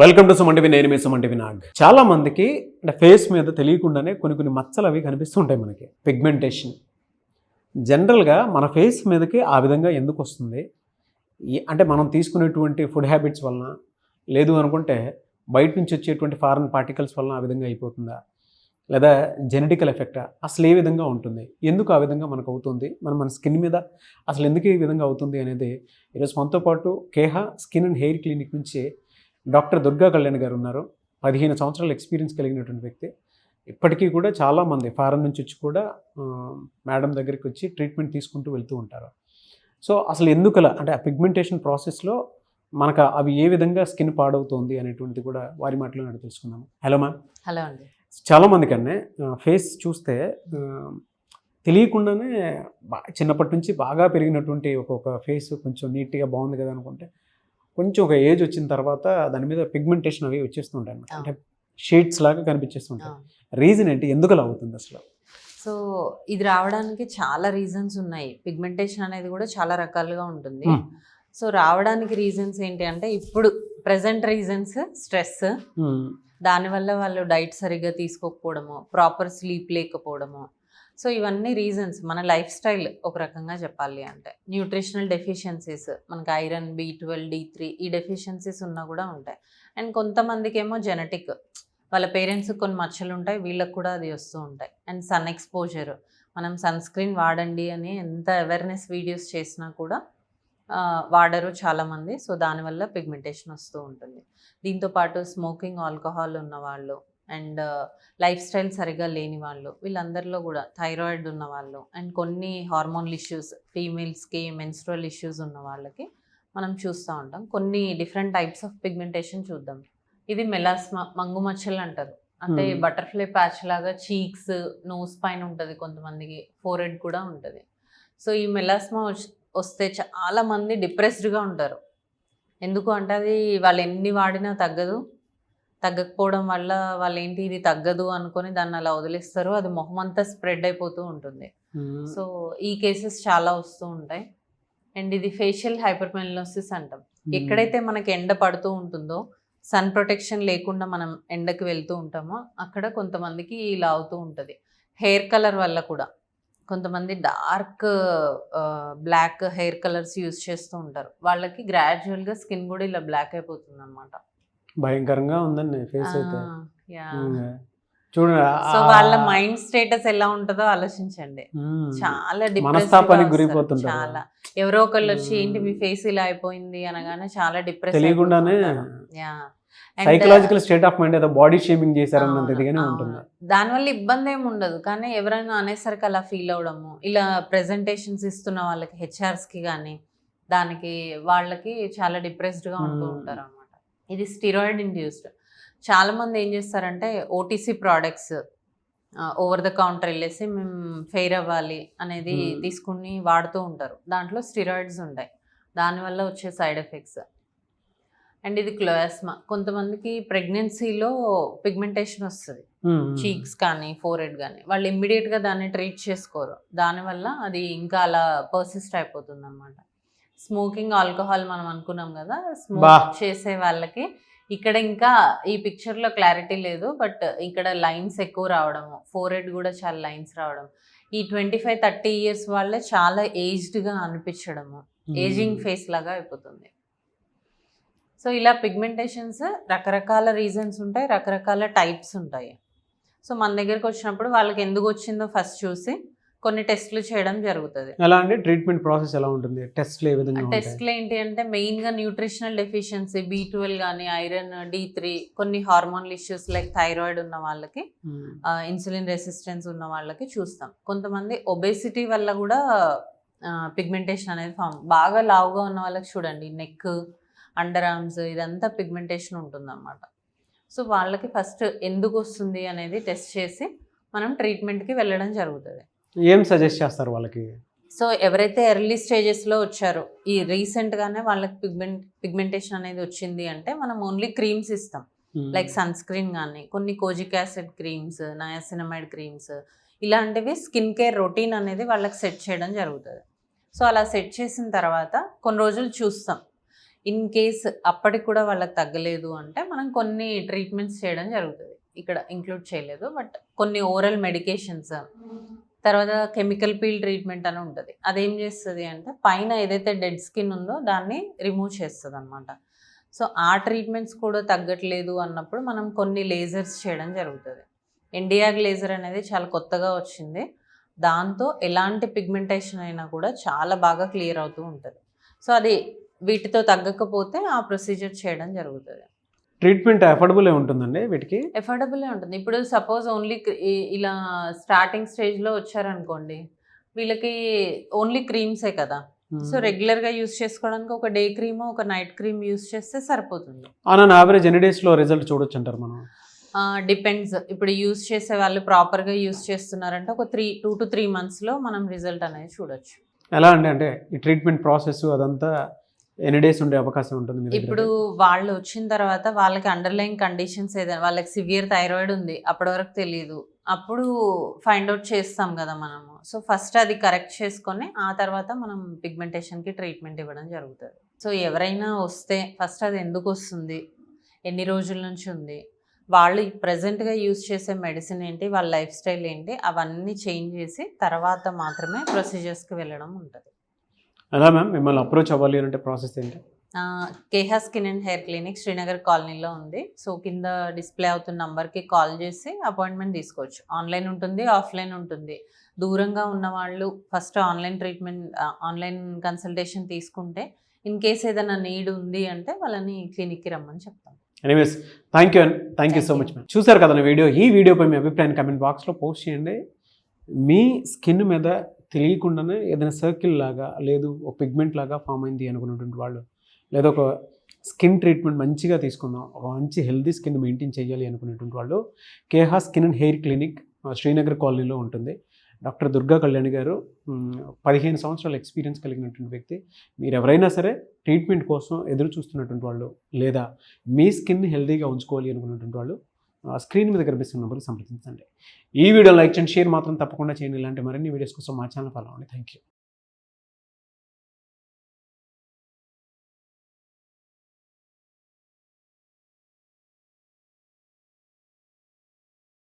Welcome to సుమంటివి. నేను మీ సుమంటివి నాగ్. చాలా మందికి అంటే ఫేస్ మీద తెలియకుండానే కొన్ని మచ్చలు అవి కనిపిస్తుంటాయి మనకి. పిగ్మెంటేషన్ జనరల్గా మన ఫేస్ మీదకి ఆ విధంగా ఎందుకు వస్తుంది? అంటే మనం తీసుకునేటువంటి ఫుడ్ హ్యాబిట్స్ వలన, లేదు అనుకుంటే బయట నుంచి వచ్చేటువంటి ఫారెన్ పార్టికల్స్ వలన ఆ విధంగా అయిపోతుందా, లేదా జెనెటికల్ ఎఫెక్టా? అసలు ఏ విధంగా ఉంటుంది, ఎందుకు ఆ విధంగా మనకు అవుతుంది, మన స్కిన్ మీద అసలు ఎందుకు ఈ విధంగా అవుతుంది అనేది ఈరోజు మనతో పాటు కేహ స్కిన్ అండ్ హెయిర్ క్లినిక్ నుంచి డాక్టర్ దుర్గా కళ్యాణ్ గారు ఉన్నారు. 15 సంవత్సరాల ఎక్స్పీరియన్స్ కలిగినటువంటి వ్యక్తి. ఇప్పటికీ కూడా చాలామంది ఫారెన్ నుంచి వచ్చి కూడా మేడం దగ్గరికి వచ్చి ట్రీట్మెంట్ తీసుకుంటూ వెళ్తూ ఉంటారు. సో అసలు ఎందుకలా, అంటే ఆ పిగ్మెంటేషన్ ప్రాసెస్లో మనకు అవి ఏ విధంగా స్కిన్ పాడవుతుంది అనేటువంటిది కూడా వారి మాటలో తెలుసుకుందాము. Hello ma'am. హలో అండి. చాలామంది కన్నా ఫేస్ చూస్తే తెలియకుండానే చిన్నప్పటి నుంచి బాగా పెరిగినటువంటి ఒక్కొక్క ఫేస్ కొంచెం నీట్గా బాగుంది కదా అనుకుంటే కొంచెం ఒక ఏజ్ వచ్చిన తర్వాత దాని మీద పిగ్మెంటేషన్ అవి వచ్చేస్తుంటాయి అన్నమాట. అంటే షేడ్స్ లాగా కనిపించేస్తుంటాయి. రీజన్ ఏంటి, ఎందుకు అలా అవుతుంది అసలు? సో ఇది రావడానికి చాలా రీజన్స్ ఉన్నాయి. పిగ్మెంటేషన్ అనేది కూడా చాలా రకాలుగా ఉంటుంది. సో రావడానికి రీజన్స్ ఏంటి అంటే, ఇప్పుడు ప్రెసెంట్ రీజన్స్ స్ట్రెస్, దానివల్ల వాళ్ళు డైట్ సరిగ్గా తీసుకోకపోవడము, ప్రాపర్ స్లీప్ లేకపోవడము. సో ఇవన్నీ రీజన్స్. మన లైఫ్ స్టైల్ ఒక రకంగా చెప్పాలి అంటే, న్యూట్రిషనల్ డెఫిషియన్సీస్, మనకి ఐరన్, B12, D3 ఈ డెఫిషియన్సీస్ ఉన్నా కూడా ఉంటాయి. అండ్ కొంతమందికి ఏమో జెనెటిక్, వాళ్ళ పేరెంట్స్ కొన్ని మచ్చలు ఉంటాయి, వీళ్ళకి కూడా అది వస్తూ ఉంటాయి. అండ్ సన్ ఎక్స్పోజర్, మనం సన్ స్క్రీన్ వాడండి అని ఎంత అవేర్నెస్ వీడియోస్ చేసినా కూడా వాడరు చాలామంది. సో దానివల్ల పిగ్మెంటేషన్ వస్తూ ఉంటుంది. దీంతోపాటు స్మోకింగ్, ఆల్కహాల్ ఉన్నవాళ్ళు, అండ్ లైఫ్ స్టైల్ సరిగా లేని వాళ్ళు, వీళ్ళందరిలో కూడా థైరాయిడ్ ఉన్న వాళ్ళు, అండ్ కొన్ని హార్మోనల్ ఇష్యూస్, ఫీమేల్స్కి మెన్స్ట్రువల్ ఇష్యూస్ ఉన్న వాళ్ళకి మనం చూస్తూ ఉంటాం. కొన్ని డిఫరెంట్ టైప్స్ ఆఫ్ పిగ్మెంటేషన్ చూద్దాం. ఇది మెలాస్మా, మంగు మచ్చలు అంటారు. అంటే బటర్ఫ్లై ప్యాచ్ లాగా చీక్స్, నోస్ పైన ఉంటుంది, కొంతమందికి ఫోర్హెడ్ కూడా ఉంటుంది. సో ఈ మెలాస్మా వస్తే చాలా మంది డిప్రెస్డ్గా ఉంటారు. ఎందుకు అంటే అది వాళ్ళు ఎన్ని వాడినా తగ్గకపోవడం వల్ల వాళ్ళు ఏంటి ఇది తగ్గదు అనుకొని దాన్ని అలా వదిలేస్తారు. అది మొహం అంతా స్ప్రెడ్ అయిపోతూ ఉంటుంది. సో ఈ కేసెస్ చాలా వస్తూ ఉంటాయి. అండ్ ఇది ఫేషియల్ హైపర్మెలనోసిస్ అంటాం. ఎక్కడైతే మనకి ఎండ పడుతూ ఉంటుందో, సన్ ప్రొటెక్షన్ లేకుండా మనం ఎండకి వెళ్తూ ఉంటామో అక్కడ కొంతమందికి ఇలా అవుతూ ఉంటుంది. హెయిర్ కలర్ వల్ల కూడా కొంతమంది dark black hair colours use చేస్తూ ఉంటారు. వాళ్ళకి గ్రాడ్యువల్గా స్కిన్ కూడా ఇలా బ్లాక్ అయిపోతుంది అనమాట. భయంకరంగా ఉందండి ఫేస్ అయితే. చూడండి, సో వాళ్ళ మైండ్ స్టేటస్ ఎలా ఉంటుందో ఆలోచించండి. చాలా మనస్తాపానికి గురైపోతుంటారు. చాలా ఎవరో ఒకళ్ళు వచ్చి ఏంటి మీ ఫేస్ ఇలా అయిపోయింది అనగానే చాలా డిప్రెస్ తెలియకుండానే సైకలాజికల్ స్టేట్ ఆఫ్ మైండ్, ఏదో బాడీ షేమింగ్ చేశారన్నంత ఇదిగానే ఉంటుంది. దానివల్ల ఇబ్బంది ఏమి ఉండదు, కానీ ఎవరైనా అనేసరికి అలా ఫీల్ అవడము, ఇలా ప్రెజెంటేషన్స్ ఇస్తున్న వాళ్ళకి, హెచ్ఆర్స్కి కానీ దానికి వాళ్ళకి చాలా డిప్రెస్డ్గా ఉంటూ ఉంటారు అనమాట. ఇది స్టిరాయిడ్ ఇండ్యూస్డ్. చాలామంది ఏం చేస్తారంటే OTC products over the counter వెళ్ళేసి మేము ఫెయిర్ అవ్వాలి అనేది తీసుకుని వాడుతూ ఉంటారు. దాంట్లో స్టిరాయిడ్స్ ఉంటాయి, దానివల్ల వచ్చే సైడ్ ఎఫెక్ట్స్. అండ్ ఇది క్లోయాస్మా. కొంతమందికి ప్రెగ్నెన్సీలో పిగ్మెంటేషన్ వస్తుంది, చీక్స్ కానీ ఫోర్హెడ్ కానీ, వాళ్ళు ఇమ్మీడియట్గా దాన్ని ట్రీట్ చేసుకోరు. దానివల్ల అది ఇంకా అలా పర్సిస్ట్ అయిపోతుంది అనమాట. స్మోకింగ్, ఆల్కహాల్ మనం అనుకున్నాం కదా, స్మోక్ చేసే వాళ్ళకి ఇక్కడ ఇంకా ఈ పిక్చర్లో క్లారిటీ లేదు, బట్ ఇక్కడ లైన్స్ ఎక్కువ రావడము, ఫోర్హెడ్ కూడా చాలా లైన్స్ రావడం, ఈ 25-30 ఇయర్స్ వాళ్ళే చాలా ఏజ్డ్గా అనిపించడము, ఏజింగ్ ఫేస్ లాగా అయిపోతుంది. సో ఇలా పిగ్మెంటేషన్స్ రకరకాల రీజన్స్ ఉంటాయి, రకరకాల టైప్స్ ఉంటాయి. సో మన దగ్గరకు వచ్చినప్పుడు వాళ్ళకి ఎందుకు వచ్చిందో ఫస్ట్ చూసి కొన్ని టెస్ట్లు చేయడం జరుగుతుంది. ఎలా అంటే ట్రీట్మెంట్ ప్రాసెస్ ఎలా ఉంటుంది? టెస్ట్లు ఏ విధంగా ఉంటాయి? టెస్ట్లు ఏంటి అంటే మెయిన్గా న్యూట్రిషనల్ డెఫిషియన్సీ, B12 కానీ, ఐరన్, D3, కొన్ని హార్మోనల్ ఇష్యూస్ లైక్ థైరాయిడ్ ఉన్న వాళ్ళకి, ఇన్సులిన్ రెసిస్టెన్స్ ఉన్న వాళ్ళకి చూస్తాం. కొంతమంది ఒబేసిటీ వల్ల కూడా పిగ్మెంటేషన్ అనేది ఫామ్. బాగా లావుగా ఉన్న వాళ్ళకి చూడండి, నెక్, అండర్ ఆర్మ్స్, ఇదంతా పిగ్మెంటేషన్ ఉంటుందన్నమాట. సో వాళ్ళకి ఫస్ట్ ఎందుకు వస్తుంది అనేది టెస్ట్ చేసి మనం ట్రీట్మెంట్కి వెళ్ళడం జరుగుతుంది. ఏం సజెస్ట్ చేస్తారు వాళ్ళకి? సో ఎవరైతే ఎర్లీ స్టేజెస్లో వచ్చారో, ఈ రీసెంట్గానే వాళ్ళకి పిగ్మెంటేషన్ అనేది వచ్చింది అంటే మనం ఓన్లీ క్రీమ్స్ ఇస్తాం. లైక్ సన్ స్క్రీన్ కానీ, కొన్ని kojic acid creams, niacinamide creams, ఇలాంటివి స్కిన్ కేర్ రొటీన్ అనేది వాళ్ళకి సెట్ చేయడం జరుగుతుంది. సో అలా సెట్ చేసిన తర్వాత కొన్ని రోజులు చూస్తాం ఇన్ కేస్ అప్పటికి కూడా వాళ్ళకి తగ్గలేదు అంటే మనం కొన్ని ట్రీట్మెంట్స్ చేయడం జరుగుతుంది. ఇక్కడ ఇంక్లూడ్ చేయలేదు, బట్ కొన్ని ఓరల్ మెడికేషన్స్, తర్వాత కెమికల్ పీల్ ట్రీట్మెంట్ అని ఉంటుంది. అదేం చేస్తుంది అంటే పైన ఏదైతే డెడ్ స్కిన్ ఉందో దాన్ని రిమూవ్ చేస్తుంది అనమాట. సో ఆ ట్రీట్మెంట్స్ కూడా తగ్గట్లేదు అన్నప్పుడు మనం కొన్ని లేజర్స్ చేయడం జరుగుతుంది. ఇండియాగ్ లేజర్ అనేది చాలా కొత్తగా వచ్చింది. దాంతో ఎలాంటి పిగ్మెంటేషన్ అయినా కూడా చాలా బాగా క్లియర్ అవుతూ ఉంటుంది. సో అది వీటితో తగ్గకపోతే ఆ ప్రొసీజర్ చేయడం జరుగుతుంది. ట్రీట్మెంట్ అఫోర్డబుల్ ఉంటుందండి వీటికి? ఎఫోర్డబులే ఉంటుంది. ఇప్పుడు సపోజ్ ఓన్లీ ఇలా స్టార్టింగ్ స్టేజ్లో వచ్చారనుకోండి, వీళ్ళకి ఓన్లీ క్రీమ్సే కదా. సో రెగ్యులర్గా యూస్ చేసుకోవడానికి ఒక డే క్రీమ్, ఒక నైట్ క్రీమ్ యూస్ చేస్తే సరిపోతుంది. ఆన్ యావరేజ్ ఎన్ని డేస్లో రిజల్ట్ చూడొచ్చు అంటారు మనం? డిపెండ్స్. ఇప్పుడు యూస్ చేసే వాళ్ళు ప్రాపర్గా యూస్ చేస్తున్నారంటే ఒక 2 to 3 monthsలో మనం రిజల్ట్ అనేది చూడొచ్చు. ఎలా అండి, అంటే ఈ ట్రీట్మెంట్ ప్రాసెస్ అదంతా ఎన్ని డేస్ ఉండే అవకాశం ఉంటుంది మీ దగ్గర? ఇప్పుడు వాళ్ళు వచ్చిన తర్వాత వాళ్ళకి అండర్లైన్ కండిషన్స్ ఏదైనా, వాళ్ళకి సివియర్ థైరాయిడ్ ఉంది, అప్పటి వరకు తెలియదు, అప్పుడు ఫైండ్ అవుట్ చేస్తాం కదా మనము. సో ఫస్ట్ అది కరెక్ట్ చేసుకొని ఆ తర్వాత మనం పిగ్మెంటేషన్కి ట్రీట్మెంట్ ఇవ్వడం జరుగుతుంది. సో ఎవరైనా వస్తే ఫస్ట్ అది ఎందుకు వస్తుంది, ఎన్ని రోజుల నుంచి ఉంది, వాళ్ళు ప్రజెంట్గా యూజ్ చేసే మెడిసిన్ ఏంటి, వాళ్ళ లైఫ్ స్టైల్ ఏంటి, అవన్నీ చేంజ్ చేసి తర్వాత మాత్రమే ప్రొసీజర్స్కి వెళ్ళడం ఉంటుంది. అలా మ్యామ్ మిమ్మల్ని అప్రోచ్ అవ్వాలి అంటే ప్రాసెస్ ఏంటి? కేహా skin and hair clinic Srinagar కాలనీలో ఉంది. సో కింద డిస్ప్లే అవుతున్న నంబర్కి కాల్ చేసి అపాయింట్మెంట్ తీసుకోవచ్చు. ఆన్లైన్ ఉంటుంది, ఆఫ్లైన్ ఉంటుంది. దూరంగా ఉన్న వాళ్ళు ఫస్ట్ ఆన్లైన్ కన్సల్టేషన్ తీసుకుంటే ఇన్ కేస్ ఏదైనా నీడ్ ఉంది అంటే వాళ్ళని క్లినిక్కి రమ్మని చెప్తాం. Anyways thank you so much ma'am. చూసారు కదా వీడియో. ఈ వీడియోపై మీ అభిప్రాయం కమెంట్ బాక్స్లో పోస్ట్ చేయండి. మీ స్కిన్ మీద తెలియకుండానే ఏదైనా సర్కిల్ లాగా, లేదు ఒక పిగ్మెంట్ లాగా ఫామ్ అయింది అనుకున్నటువంటి వాళ్ళు, లేదా ఒక స్కిన్ ట్రీట్మెంట్ మంచిగా తీసుకుందాం, ఒక మంచి హెల్తీ స్కిన్ మెయింటైన్ చేయాలి అనుకునేటువంటి వాళ్ళు కేహా skin and hair clinic Srinagar కాలనీలో ఉంటుంది. డాక్టర్ దుర్గా కళ్యాణి గారు 15 సంవత్సరాల ఎక్స్పీరియన్స్ కలిగినటువంటి వ్యక్తి. మీరు ఎవరైనా సరే ట్రీట్మెంట్ కోసం ఎదురు చూస్తున్నటువంటి వాళ్ళు, లేదా మీ స్కిన్ హెల్తీగా ఉంచుకోవాలి అనుకున్నటువంటి వాళ్ళు స్క్రీన్ మీద కనిపిస్తున్న నెంబర్కి సంప్రదించండి. ఈ వీడియో లైక్ చేయండి, షేర్ మాత్రం తప్పకుండా చేయండి. ఇలాంటి మరిన్ని వీడియోస్ కోసం మా ఛానల్ ఫాలో అవ్వండి. Thank you.